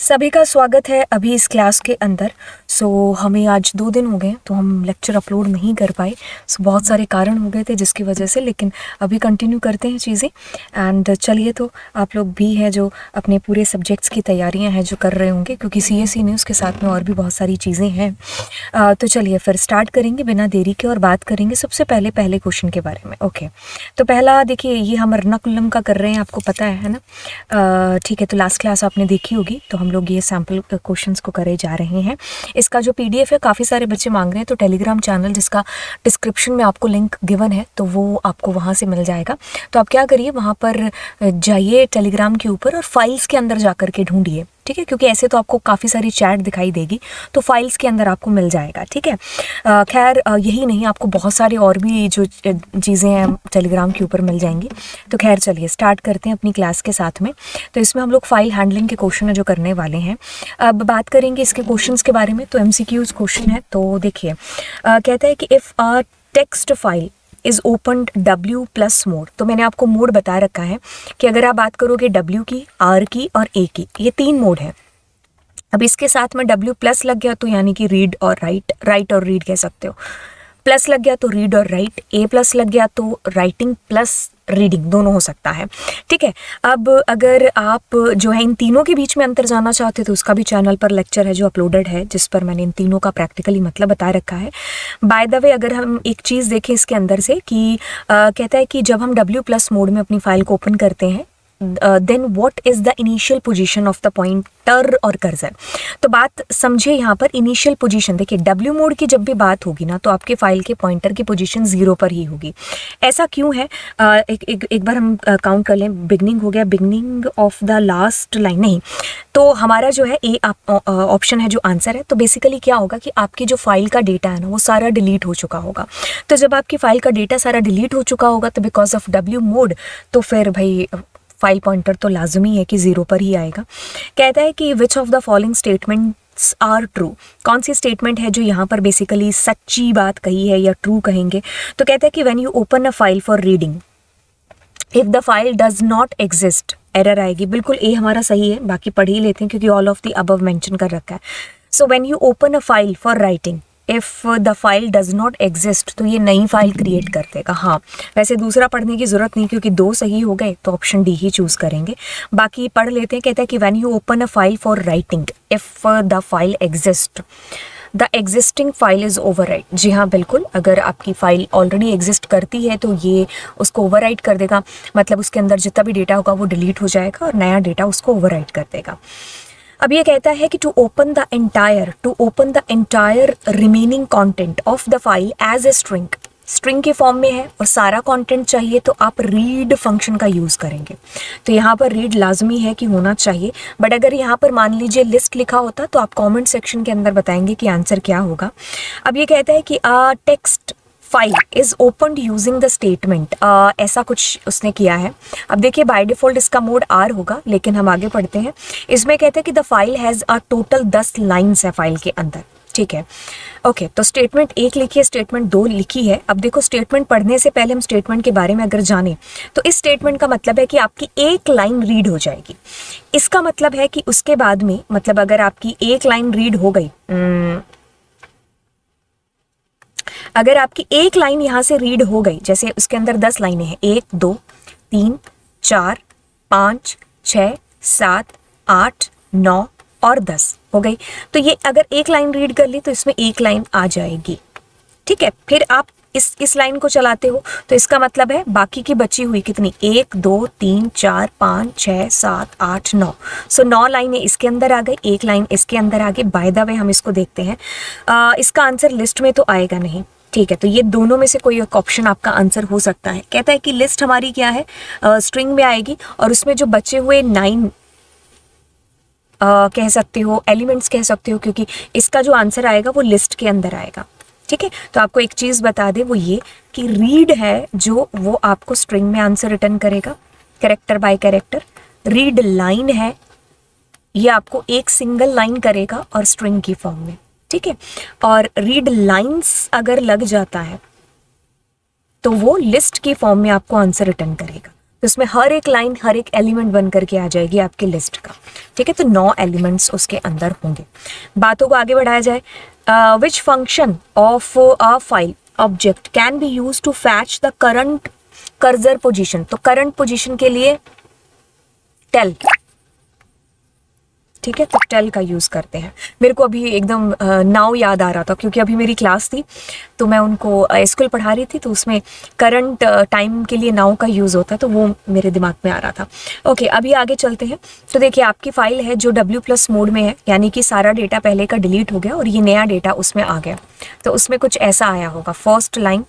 सभी का स्वागत है अभी इस क्लास के अंदर। हमें आज 2 दिन हो गए तो हम लेक्चर अपलोड नहीं कर पाए। बहुत सारे कारण हो गए थे जिसकी वजह से, लेकिन अभी कंटिन्यू करते हैं चीज़ें। एंड चलिए, तो आप लोग भी हैं जो अपने पूरे सब्जेक्ट्स की तैयारियां हैं जो कर रहे होंगे, क्योंकि CSE न्यूज़ के साथ में और भी बहुत सारी चीज़ें हैं। तो चलिए फिर स्टार्ट करेंगे बिना देरी के और बात करेंगे सबसे पहले क्वेश्चन के बारे में। ओके, तो पहला देखिए, ये हम अर्नाकुलम का कर रहे हैं, आपको पता है ना। ठीक है, तो लास्ट क्लास आपने देखी होगी, तो हम लोग ये सैम्पल क्वेश्चंस को करे जा रहे हैं। इसका जो PDF है, काफ़ी सारे बच्चे मांग रहे हैं, तो टेलीग्राम चैनल जिसका डिस्क्रिप्शन में आपको लिंक गिवन है, तो वो आपको वहाँ से मिल जाएगा। तो आप क्या करिए, वहाँ पर जाइए टेलीग्राम के ऊपर और फाइल्स के अंदर जा कर के ढूंढिए, ठीक है, क्योंकि ऐसे तो आपको काफ़ी सारी चैट दिखाई देगी, तो फाइल्स के अंदर आपको मिल जाएगा, ठीक है। खैर यही नहीं, आपको बहुत सारी और भी जो चीज़ें हैं टेलीग्राम के ऊपर मिल जाएंगी। तो खैर चलिए स्टार्ट करते हैं अपनी क्लास के साथ में। तो इसमें हम लोग फाइल हैंडलिंग के क्वेश्चन है जो करने वाले हैं। अब बात करेंगे इसके क्वेश्चंस के बारे में। तो MCQs क्वेश्चन है, तो देखिए कहता है कि if a text file is opened W+ mode. तो मैंने आपको मोड बता रखा है कि अगर आप बात करोगे W की, R की और A की, ये 3 मोड है। अब इसके साथ में W+ लग गया तो यानी कि रीड और राइट और रीड कह सकते हो। प्लस लग गया तो रीड और राइट, A+ लग गया तो राइटिंग प्लस रीडिंग, दोनों हो सकता है, ठीक है। अब अगर आप जो है इन तीनों के बीच में अंतर जानना चाहते हो तो उसका भी चैनल पर लेक्चर है जो अपलोडेड है, जिस पर मैंने इन तीनों का प्रैक्टिकली मतलब बता रखा है। बाय द वे, अगर हम एक चीज़ देखें इसके अंदर से कि कहता है कि जब हम W+ मोड में अपनी फाइल को ओपन करते हैं, then what is the initial position of the pointer और कर्सर। तो बात समझिए यहाँ पर इनिशियल पोजीशन, देखिए W मोड की जब भी बात होगी ना, तो आपके फाइल के पॉइंटर की पोजीशन 0 पर ही होगी। ऐसा क्यों है? एक बार हम काउंट कर लें। बिगनिंग हो गया, beginning of the last line नहीं, तो हमारा जो है ए ऑप्शन है जो आंसर है। तो बेसिकली क्या होगा कि आपकी जो फाइल का डेटा है ना, वो सारा डिलीट हो चुका होगा। तो जब आपकी फाइल का डेटा सारा डिलीट हो चुका होगा, तो बिकॉज ऑफ W मोड, तो फिर भाई फाइल पॉइंटर तो लाजमी है कि 0 पर ही आएगा। कहता है कि which of the following statements are true. कौन सी स्टेटमेंट है जो यहाँ पर बेसिकली सच्ची बात कही है या ट्रू कहेंगे। तो कहता है कि when you open a file for reading, if the file does not exist, error आएगी। बिल्कुल ए हमारा सही है, बाकी पढ़ ही लेते हैं क्योंकि all of the above mention कर रखा है। So when you open a file for writing, if the file does not exist, तो ये नई फाइल क्रिएट कर देगा। हाँ, वैसे दूसरा पढ़ने की ज़रूरत नहीं, क्योंकि 2 सही हो गए तो ऑप्शन डी ही चूज़ करेंगे। बाकी पढ़ लेते हैं। कहता है कि when you open a file for writing, if the file exist, the existing file is overwrite. जी हाँ, बिल्कुल, अगर आपकी फ़ाइल ऑलरेडी एग्जिस्ट करती है तो ये उसको ओवरराइट कर देगा। मतलब उसके अंदर जितना भी डेटा होगा वो डिलीट हो जाएगा और नया डेटा उसको ओवरराइट कर देगा। अब ये कहता है कि to open the entire remaining content of the file as a string के फॉर्म में है और सारा कंटेंट चाहिए, तो आप रीड फंक्शन का यूज़ करेंगे। तो यहाँ पर रीड लाजमी है कि होना चाहिए, बट अगर यहाँ पर मान लीजिए लिस्ट लिखा होता तो आप कमेंट सेक्शन के अंदर बताएंगे कि आंसर क्या होगा। अब ये कहता है कि text file is opened using the statement, ऐसा कुछ उसने किया है। अब देखिए बाय डिफॉल्ट इसका मोड R होगा, लेकिन हम आगे पढ़ते हैं। इसमें कहते हैं कि the file has a total 10 lines है फाइल के अंदर, ठीक है। ओके, तो स्टेटमेंट 1 लिखी है, स्टेटमेंट 2 लिखी है। अब देखो, स्टेटमेंट पढ़ने से पहले हम स्टेटमेंट के बारे में अगर जाने, तो इस स्टेटमेंट का मतलब है कि आपकी 1 लाइन रीड हो जाएगी। इसका मतलब है कि उसके बाद में, मतलब अगर आपकी 1 लाइन रीड हो गई, अगर आपकी 1 लाइन यहाँ से रीड हो गई, जैसे उसके अंदर 10 लाइनें हैं, 1 2 3 4 5 6 7 8 9 और 10 हो गई, तो ये अगर 1 लाइन रीड कर ली तो इसमें 1 लाइन आ जाएगी, ठीक है। फिर आप इस लाइन को चलाते हो तो इसका मतलब है बाकी की बची हुई कितनी, 1 2 3 4 5 6 7 8 9, सो 9 लाइनें इसके अंदर आ गई, 1 लाइन इसके अंदर आ गई। बाय द वे हम इसको देखते हैं, इसका आंसर लिस्ट में तो आएगा नहीं, ठीक है। तो ये दोनों में से कोई एक ऑप्शन आपका आंसर हो सकता है। कहता है कि लिस्ट हमारी क्या है, स्ट्रिंग में आएगी, और उसमें जो बचे हुए 9 कह सकते हो, एलिमेंट्स कह सकते हो, क्योंकि इसका जो आंसर आएगा वो लिस्ट के अंदर आएगा, ठीक है। तो आपको एक चीज़ बता दे, वो ये कि रीड है जो वो आपको स्ट्रिंग में आंसर रिटर्न करेगा, character bye character. Read line है, ये आपको एक सिंगल लाइन करेगा और स्ट्रिंग की फॉर्म में, ठीक है। और रीड लाइंस अगर लग जाता है तो वो लिस्ट की फॉर्म में आपको आंसर रिटर्न करेगा। उसमें हर एक लाइन, हर एक एलिमेंट बन करके आ जाएगी आपकी लिस्ट का, ठीक है। तो 9 एलिमेंट्स उसके अंदर होंगे। बातों को आगे बढ़ाया जाए, which function of a file object can be use to fetch the current cursor position. तो करंट पोजीशन के लिए टेल, ठीक है, तो टेल का यूज़ करते हैं। मेरे को अभी एकदम नाउ याद आ रहा था, क्योंकि अभी मेरी क्लास थी तो मैं उनको स्कूल पढ़ा रही थी, तो उसमें करंट टाइम के लिए नाउ का यूज़ होता है, तो वो मेरे दिमाग में आ रहा था। ओके, अभी आगे चलते हैं। तो देखिए आपकी फ़ाइल है जो W+ मोड में है, यानी कि सारा डेटा पहले का डिलीट हो गया और ये नया डेटा उसमें आ गया। तो उसमें कुछ ऐसा आया होगा, फर्स्ट लाइन,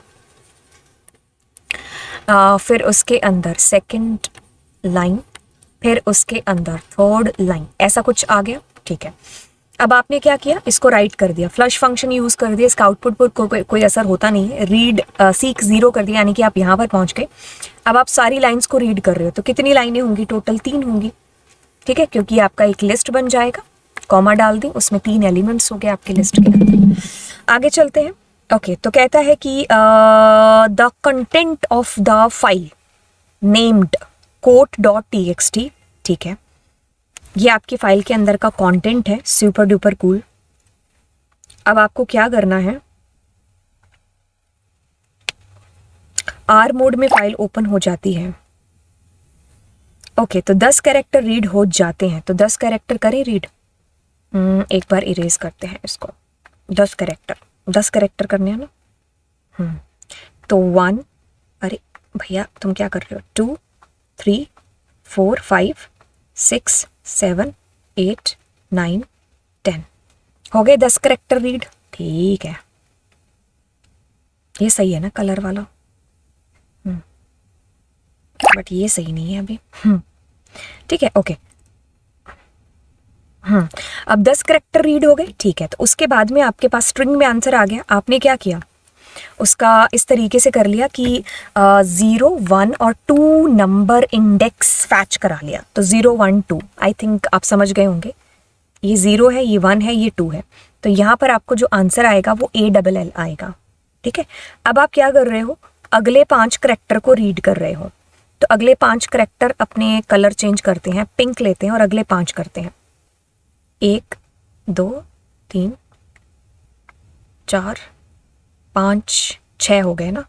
फिर उसके अंदर सेकेंड लाइन, फिर उसके अंदर थर्ड लाइन, ऐसा कुछ आ गया, ठीक है। अब आपने क्या किया, इसको राइट कर दिया, फ्लश फंक्शन यूज कर दिया, इसका आउटपुट पर कोई असर होता नहीं है। रीड सीक 0 कर दिया, यानी कि आप यहाँ पर पहुँच गए। अब आप सारी लाइंस को रीड कर रहे हो, तो कितनी लाइनें होंगी, टोटल 3 होंगी, ठीक है, क्योंकि आपका एक लिस्ट बन जाएगा। कॉमा डाल दी, उसमें 3 एलिमेंट्स हो गए आपके लिस्ट के अंदर। आगे चलते हैं। ओके, तो कहता है कि the content of the file named quote.txt, ठीक है, ये आपकी फाइल के अंदर का कंटेंट है। Super duper cool. अब आपको क्या करना है, आर मोड में फाइल ओपन हो जाती है। ओके, तो 10 कैरेक्टर रीड हो जाते हैं, तो 10 कैरेक्टर करें रीड। एक बार इरेज करते हैं इसको। 10 कैरेक्टर करने हैं ना। तो 1, अरे भैया तुम क्या कर रहे हो, 2, 3, 4, 5, 6, 7, 8, 9, 10 हो गए 10 कैरेक्टर रीड, ठीक है। ये सही है ना कलर वाला, बट ये सही नहीं है अभी, ठीक है। ओके, अब 10 कैरेक्टर रीड हो गए, ठीक है। तो उसके बाद में आपके पास स्ट्रिंग में आंसर आ गया। आपने क्या किया, उसका इस तरीके से कर लिया कि 0, 1 और 2 नंबर इंडेक्स फैच करा लिया। तो 0, 1, 2, आई थिंक आप समझ गए होंगे। ये 0 है, ये 1 है, ये 2 है। तो यहाँ पर आपको जो आंसर आएगा वो ALL आएगा, ठीक है। अब आप क्या कर रहे हो, अगले 5 कैरेक्टर को रीड कर रहे हो। तो अगले 5 कैरेक्टर अपने कलर चेंज करते हैं, पिंक लेते हैं और अगले 5 करते हैं। 1, 2, 3, 4, 5, 6 हो गए ना।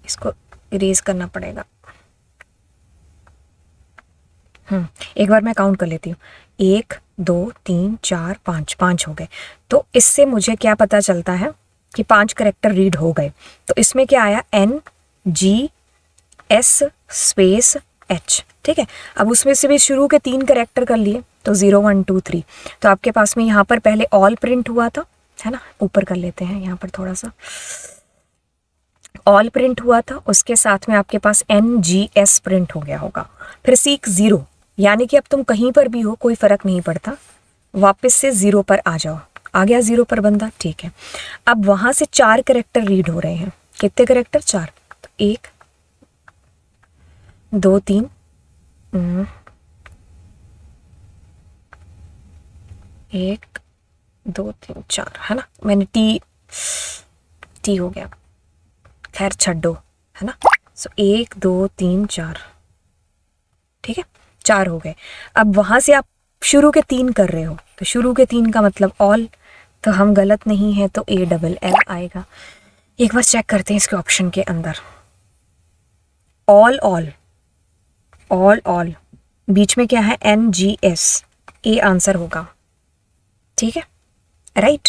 इसको इरेज करना पड़ेगा। एक बार मैं काउंट कर लेती हूँ। 1, 2, 3, 4, 5, 5 हो गए। तो इससे मुझे क्या पता चलता है कि 5 कैरेक्टर रीड हो गए। तो इसमें क्या आया, NGS स्पेस H, ठीक है। अब उसमें से भी शुरू के 3 कैरेक्टर कर लिए, तो 0, 1, 2, 3। तो आपके पास में यहाँ पर पहले ऑल प्रिंट हुआ था, है ना, ऊपर कर लेते हैं यहाँ पर थोड़ा सा, ऑल प्रिंट हुआ था, उसके साथ में आपके पास NGS प्रिंट हो गया होगा। फिर सीक 0, यानी कि अब तुम कहीं पर भी हो कोई फर्क नहीं पड़ता, वापस से 0 पर आ जाओ। आ गया 0 पर बंदा, ठीक है। अब वहां से 4 कैरेक्टर रीड हो रहे हैं। कितने कैरेक्टर, 4। तो 1, 2, 3, 1, 2, 3, 4, है ना। मैंने टी हो गया, खैर छड्डो, है ना। सो 1, 2, 3, 4, ठीक है, 4 हो गए। अब वहां से आप शुरू के 3 कर रहे हो, तो शुरू के 3 का मतलब ऑल, तो हम गलत नहीं है, तो ALL आएगा। एक बार चेक करते हैं इसके ऑप्शन के अंदर, ऑल ऑल ऑल ऑल, बीच में क्या है, NGS, ए आंसर होगा, ठीक है, राइट।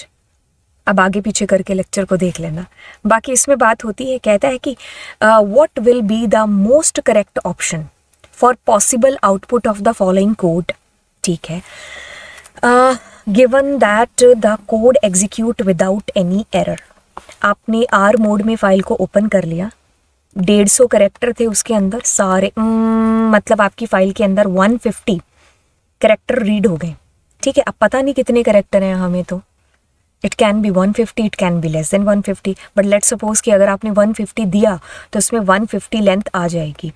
अब आगे पीछे करके लेक्चर को देख लेना। बाकी इसमें बात होती है, कहता है कि what will be the most correct option for possible output of the following code, ठीक है। Given that the code execute without any error. आपने आर मोड में फाइल को ओपन कर लिया, 150 कैरेक्टर थे उसके अंदर सारे, मतलब आपकी फाइल के अंदर 150 कैरेक्टर रीड हो गए, ठीक है। अब पता नहीं कितने कैरेक्टर हैं हमें, तो it can B 150, it can be less than 150, but let's suppose कि अगर आपने 150 दिया तो उसमें 150 लेंथ आ जाएगी।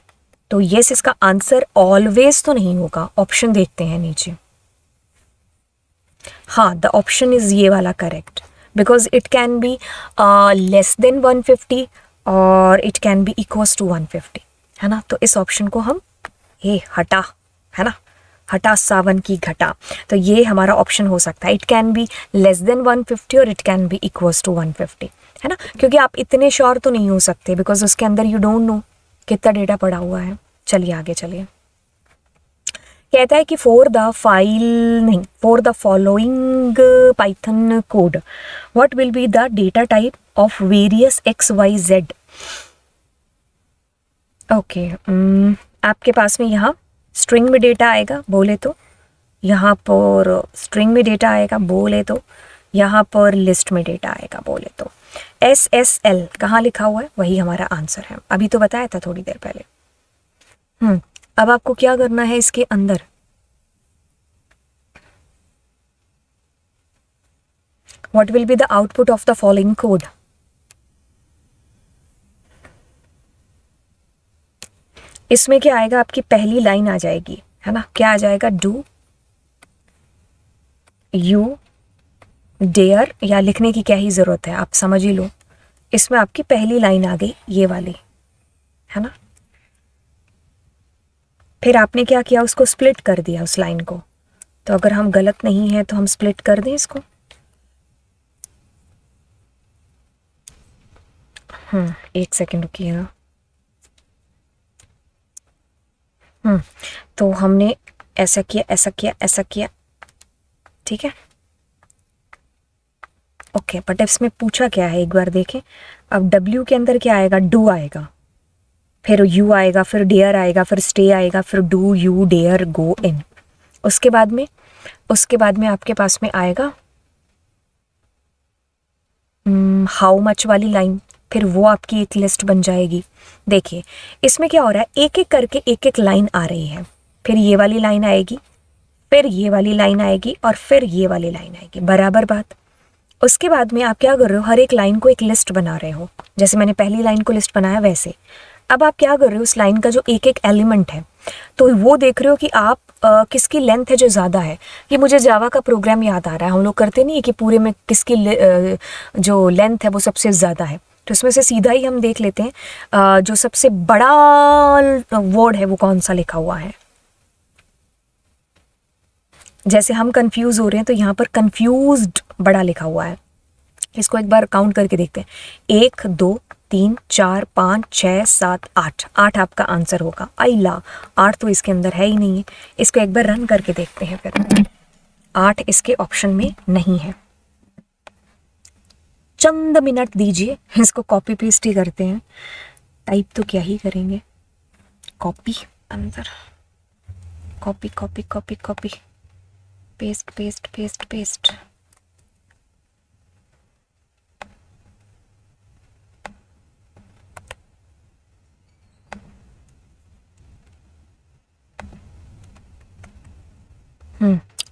तो यस, इसका आंसर ऑलवेज तो नहीं होगा। ऑप्शन देखते हैं नीचे, हाँ, द ऑप्शन इज ये वाला correct, because it can be less than 150 और it can be equals to 150। है ना। तो इस ऑप्शन को हम ये हटा, है ना, हटा सावन की घटा, तो ये हमारा ऑप्शन हो सकता है। It can be less than 150 और it can be equals to 150, है ना, क्योंकि आप इतने श्योर तो नहीं हो सकते बिकॉज उसके अंदर यू डोंट नो कितना डेटा पड़ा हुआ है। चलिए आगे चलिए। कहता है कि for the following Python code what will be the data type of various XYZ। Okay, आपके पास में यहाँ स्ट्रिंग में डेटा आएगा बोले तो, यहाँ पर स्ट्रिंग में डेटा आएगा बोले तो, यहाँ पर लिस्ट में डेटा आएगा बोले तो। SSL कहाँ लिखा हुआ है, वही हमारा आंसर है। अभी तो बताया था थोड़ी देर पहले। अब आपको क्या करना है इसके अंदर, what will be the output of the following code. इसमें क्या आएगा, आपकी पहली लाइन आ जाएगी, है ना, क्या आ जाएगा, डू यू डेयर, या लिखने की क्या ही ज़रूरत है, आप समझ ही लो। इसमें आपकी पहली लाइन आ गई ये वाली, है ना। फिर आपने क्या किया, उसको स्प्लिट कर दिया उस लाइन को। तो अगर हम गलत नहीं है तो हम स्प्लिट कर दें इसको। एक सेकेंड रुकिएगा। तो हमने ऐसा किया, ऐसा किया, ऐसा किया, ठीक है, ओके। बट इसमें पूछा क्या है एक बार देखें। अब W के अंदर क्या आएगा, डू आएगा, फिर यू आएगा, फिर डेयर आएगा, फिर स्टे आएगा, फिर डू यू डेयर गो इन। उसके बाद में आपके पास में आएगा हाउ मच वाली लाइन, फिर वो आपकी एक लिस्ट बन जाएगी। देखिए इसमें क्या हो रहा है, एक एक करके एक एक लाइन आ रही है, फिर ये वाली लाइन आएगी, फिर ये वाली लाइन आएगी, और फिर ये वाली लाइन आएगी, बराबर बात। उसके बाद में आप क्या कर रहे हो, हर एक लाइन को एक लिस्ट बना रहे हो, जैसे मैंने पहली लाइन को लिस्ट बनाया वैसे। अब आप क्या कर रहे हो, उस लाइन का जो एक एक एलिमेंट है तो वो देख रहे हो कि आप किसकी लेंथ है जो ज़्यादा है। ये मुझे जावा का प्रोग्राम याद आ रहा है, हम लोग करते नहीं है कि पूरे में किसकी जो लेंथ है वो सबसे ज़्यादा है, तो इसमें से सीधा ही हम देख लेते हैं जो सबसे बड़ा वर्ड है वो कौन सा लिखा हुआ है। जैसे हम कंफ्यूज हो रहे हैं तो यहाँ पर कंफ्यूज्ड बड़ा लिखा हुआ है। इसको एक बार काउंट करके देखते हैं, 1 2 3 4 5 6 7 8, 8 आपका आंसर होगा। आइला 8 तो इसके अंदर है ही नहीं है। इसको एक बार रन करके देखते हैं, फिर 8 इसके ऑप्शन में नहीं है। चंद मिनट दीजिए, इसको कॉपी पेस्ट ही करते हैं, टाइप तो क्या ही करेंगे, कॉपी अंदर, copy copy copy copy, paste paste paste paste.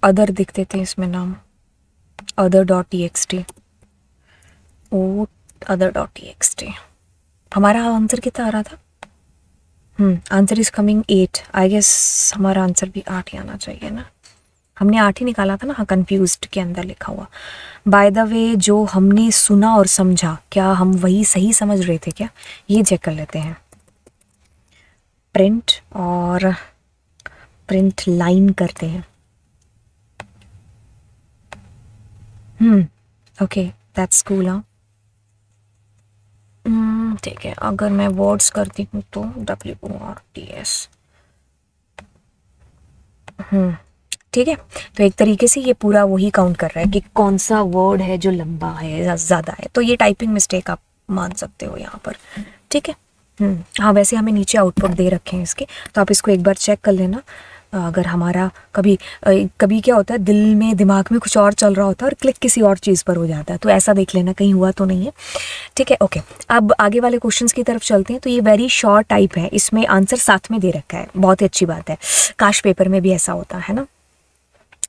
Other दिख देते हैं इसमें नाम, other.txt, ओ other.txt। हमारा आंसर कितना आ रहा था, answer is coming 8। I guess हमारा आंसर भी 8 ही आना चाहिए ना, हमने 8 ही निकाला था ना। हाँ, कंफ्यूज्ड के अंदर लिखा हुआ। बाय द वे जो हमने सुना और समझा, क्या हम वही सही समझ रहे थे क्या, ये चेक कर लेते हैं। प्रिंट और प्रिंट लाइन करते हैं। Okay that's cool. हाँ ठीक है, अगर मैं वर्ड्स करती हूँ तो WORDS, ठीक है। तो एक तरीके से ये पूरा वही काउंट कर रहा है कि कौन सा वर्ड है जो लंबा है, ज़्यादा है। तो ये टाइपिंग मिस्टेक आप मान सकते हो यहाँ पर, ठीक है। हाँ, वैसे हमें नीचे आउटपुट दे रखे हैं इसके, तो आप इसको एक बार चेक कर लेना। अगर हमारा कभी क्या होता है, दिल में दिमाग में कुछ और चल रहा होता है और क्लिक किसी और चीज़ पर हो जाता है, तो ऐसा देख लेना कहीं हुआ तो नहीं है, ठीक है। ओके, अब आगे वाले क्वेश्चंस की तरफ चलते हैं। तो ये वेरी शॉर्ट टाइप है, इसमें आंसर साथ में दे रखा है, बहुत ही अच्छी बात है। काश पेपर में भी ऐसा होता है ना,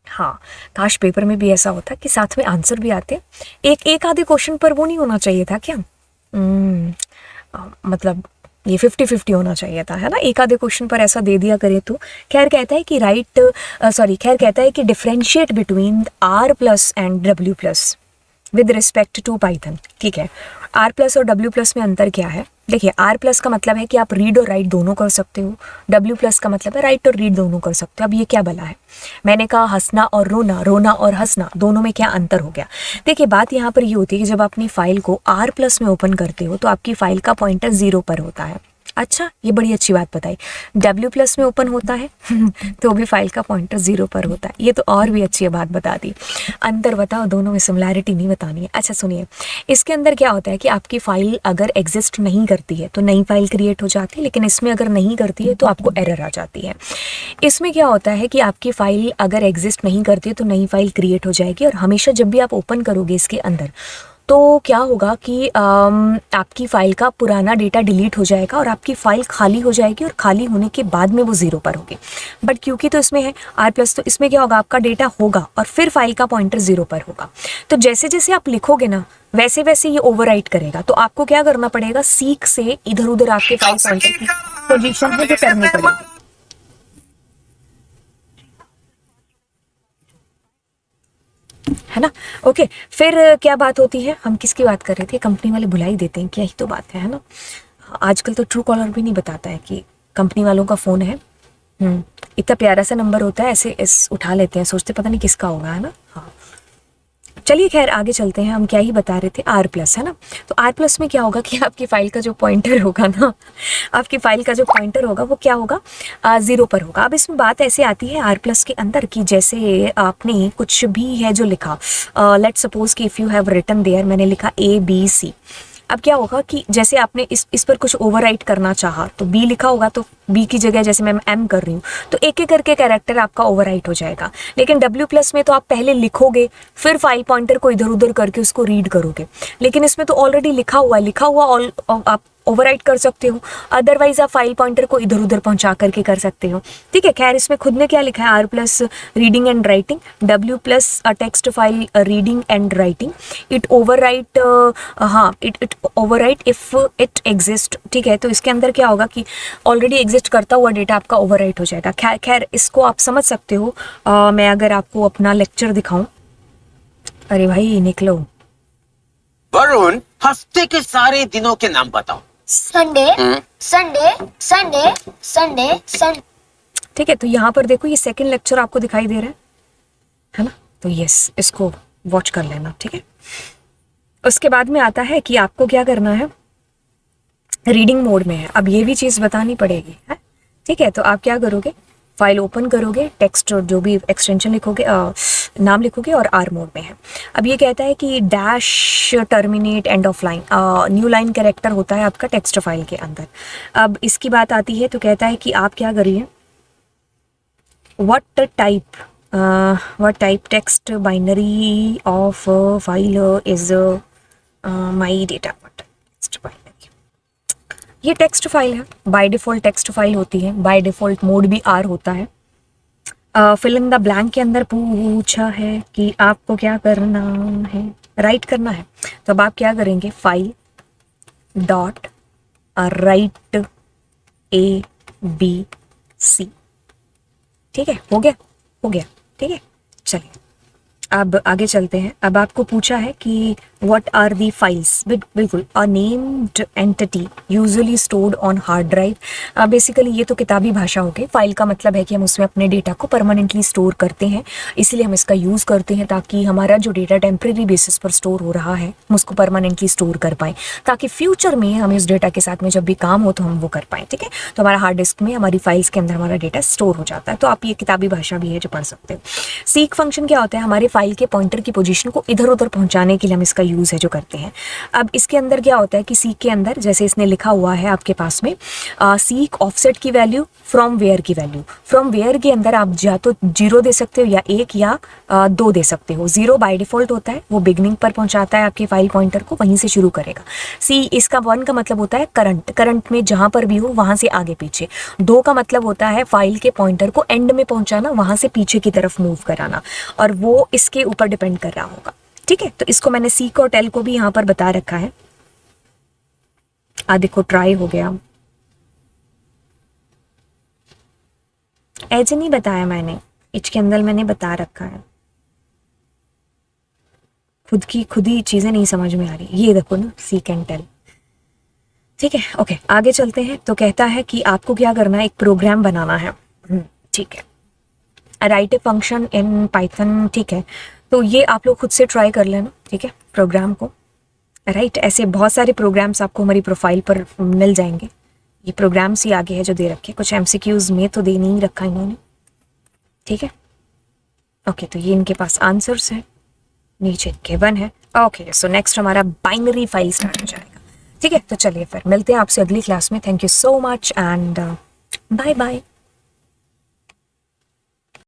हाँ, काश पेपर में भी ऐसा होता कि साथ में आंसर भी आते। एक आधे क्वेश्चन पर वो नहीं होना चाहिए था क्या, मतलब ये 50-50 होना चाहिए था, है ना। एक आधे क्वेश्चन पर ऐसा दे दिया करे तो। खैर कहता है कि कहता है कि differentiate between R+ and W+ with respect to Python, ठीक है। R+ और W+ में अंतर क्या है, देखिए आर प्लस का मतलब है कि आप रीड और राइट दोनों कर सकते हो, डब्ल्यू प्लस का मतलब है राइट और रीड दोनों कर सकते हो। अब ये क्या बला है, मैंने कहा हंसना और रोना, रोना और हंसना, दोनों में क्या अंतर हो गया। देखिए बात यहाँ पर ये होती है कि जब अपनी फाइल को आर प्लस में ओपन करते हो तो आपकी फाइल का पॉइंटर 0 पर होता है। अच्छा, ये बड़ी अच्छी बात बताई। डब्ल्यू प्लस में ओपन होता है तो भी फाइल का पॉइंटर 0 पर होता है। ये तो और भी अच्छी बात बता दी। अंतर बताओ, दोनों में सिमिलैरिटी नहीं बतानी है। अच्छा सुनिए, इसके अंदर क्या होता है कि आपकी फाइल अगर एग्जिस्ट नहीं करती है तो नई फाइल क्रिएट हो जाती है, लेकिन इसमें अगर नहीं करती है तो आपको एरर आ जाती है। इसमें क्या होता है कि आपकी फाइल अगर एग्जिस्ट नहीं करती है तो नई फाइल क्रिएट हो जाएगी, और हमेशा जब भी आप ओपन करोगे इसके अंदर तो क्या होगा कि आपकी फ़ाइल का पुराना डेटा डिलीट हो जाएगा और आपकी फ़ाइल खाली हो जाएगी, और खाली होने के बाद में वो 0 पर होगी। बट क्योंकि तो इसमें है आर प्लस, तो इसमें क्या होगा, आपका डेटा होगा और फिर फाइल का पॉइंटर 0 पर होगा। तो जैसे जैसे आप लिखोगे ना वैसे वैसे ये ओवरराइट करेगा। तो आपको क्या करना पड़ेगा, सीक से इधर उधर आपके फाइल पॉइंटर की पोजीशन है जो करनी पड़ेगी, है ना। ओके, फिर क्या बात होती है, हम किसकी बात कर रहे थे, कंपनी वाले भुला ही देते हैं, क्या ही तो बात है ना। आजकल तो ट्रू कॉलर भी नहीं बताता है कि कंपनी वालों का फ़ोन है। इतना प्यारा सा नंबर होता है, ऐसे इस उठा लेते हैं, सोचते पता नहीं किसका होगा, है ना। हाँ चलिए खैर आगे चलते हैं। हम क्या ही बता रहे थे, आर प्लस, है ना। तो आर प्लस में क्या होगा कि आपकी फाइल का जो पॉइंटर होगा ना, आपकी फाइल का जो पॉइंटर होगा वो क्या होगा, 0 पर होगा। अब इसमें बात ऐसे आती है आर प्लस के अंदर कि जैसे आपने कुछ भी है जो लिखा, लेट्स सपोज कि if you have written there, मैंने लिखा ABC। अब क्या होगा कि जैसे आपने इस पर कुछ ओवरराइट करना चाहा तो बी लिखा होगा, तो बी की जगह जैसे मैं एम कर रही हूँ तो एक एक करके कैरेक्टर आपका ओवरराइट हो जाएगा। लेकिन डब्ल्यू प्लस में तो आप पहले लिखोगे फिर फाइल पॉइंटर को इधर उधर करके उसको रीड करोगे, लेकिन इसमें तो ऑलरेडी लिखा हुआ आप ओवरराइट कर सकते हो। अदरवाइज आप फाइल पॉइंटर को इधर उधर पहुंचा करके कर सकते हो। ठीक है, खैर इसमें खुद ने क्या लिखा है, R plus reading and writing, W plus text file reading and writing, it overwrite, हाँ it overwrite if it exist. ठीक है, तो इसके अंदर क्या होगा कि ऑलरेडी एग्जिस्ट करता हुआ डेटा आपका ओवरराइट हो जाएगा। खैर इसको आप समझ सकते हो। मैं अगर आपको अपना लेक्चर दिखाऊं, अरे भाई निकलो। वरुण, हफ्ते के सारे दिनों के नाम बताओ। Sunday, Sunday, Sunday, Sunday, Sunday. ठीक है, तो यहाँ पर देखो ये सेकंड लेक्चर आपको दिखाई दे रहा है ना। तो यस, इसको वॉच कर लेना। ठीक है, उसके बाद में आता है कि आपको क्या करना है, रीडिंग मोड में है। अब ये भी चीज़ बतानी पड़ेगी, है। ठीक है, तो आप क्या करोगे, फाइल ओपन करोगे, टेक्स्ट जो भी एक्सटेंशन लिखोगे, नाम लिखोगे और आर मोड में है। अब ये कहता है कि dash terminate end of line, new line character होता है आपका टेक्स्ट फाइल के अंदर। अब इसकी बात आती है तो कहता है कि आप क्या करिए, what type text binary of file is my data text binary। ये टेक्स्ट फाइल है, बाय डिफ़ॉल्ट टेक्स्ट फाइल होती है, बाय डिफ़ॉल्ट मोड भी आर होता है। फिल इन द ब्लैंक के अंदर पूछा है कि आपको क्या करना है, राइट करना है। तो अब आप क्या करेंगे, फाइल डॉट राइट ABC। ठीक है, हो गया। ठीक है, चलिए अब आगे चलते हैं। अब आपको पूछा है कि व्हाट आर दी फाइल्स, बिल्कुल, अ named entity usually stored on hard drive. Basically ये तो किताबी भाषा हो गई। फाइल का मतलब है कि हम उसमें अपने डेटा को परमानेंटली स्टोर करते हैं, इसलिए हम इसका यूज़ करते हैं ताकि हमारा जो डेटा टेम्प्रेरी बेसिस पर स्टोर हो रहा है हम उसको परमानेंटली स्टोर कर पाएँ, ताकि फ्यूचर में हम इस डेटा के साथ में जब भी काम हो तो हम वो कर पाएँ। ठीक है, तो हमारा हार्ड डिस्क में, हमारी फाइल्स के अंदर हमारा डेटा स्टोर हो जाता है। तो आप ये किताबी भाषा भी है जो पढ़ सकते हो। सीक फंक्शन क्या होता है, हमारे फाइल के पॉइंटर की पोजीशन को इधर उधर पहुंचाने के लिए हम इसका यूज़ है जो करते हैं। अब इसके अंदर क्या होता है कि सीक के अंदर जैसे इसने लिखा हुआ है आपके पास में, सीक ऑफसेट की वैल्यू, फ्रॉम वेयर की वैल्यू। फ्रॉम वेयर के अंदर आप या तो 0 दे सकते हो या 1 या 2 दे सकते हो। 0 बाय डिफ़ॉल्ट होता है, वो बिगनिंग पर पहुंचाता है आपके फाइल पॉइंटर को, वहीं से शुरू करेगा। इसका 1 का मतलब होता है करंट में जहाँ पर भी हो वहाँ से आगे पीछे। 2 का मतलब होता है फाइल के पॉइंटर को एंड में पहुँचाना, वहाँ से पीछे की तरफ मूव कराना, और वो इसके ऊपर डिपेंड कर रहा होगा। ठीक है, तो इसको मैंने सीक और टेल को भी यहाँ पर बता रखा है। देखो ट्राई हो गया, ऐसे नहीं बताया मैंने, इसके अंदर मैंने बता रखा है। खुद ही चीज़ें नहीं समझ में आ रही। ये देखो ना, सीक एंड टेल, ठीक है, ओके, आगे चलते हैं। तो कहता है कि आपको क्या करना है, एक प्रोग्राम बनाना है। ठीक है, right a function in Python. ठीक है, तो ये आप लोग खुद से ट्राई कर लेना, ठीक है, प्रोग्राम को। राइट, ऐसे बहुत सारे प्रोग्राम्स आपको हमारी प्रोफाइल पर मिल जाएंगे। ये प्रोग्राम्स ही आगे है जो दे रखे, कुछ एमसीक्यूज में तो दे नहीं रखा इन्होंने। ठीक है, ओके, तो ये इनके पास आंसर्स है, नीचे गिवन है। ओके, सो नेक्स्ट हमारा बाइनरी फाइल स्टार्ट हो जाएगा। ठीक है, तो चलिए फिर मिलते हैं आपसे अगली क्लास में। Thank you so much and bye bye.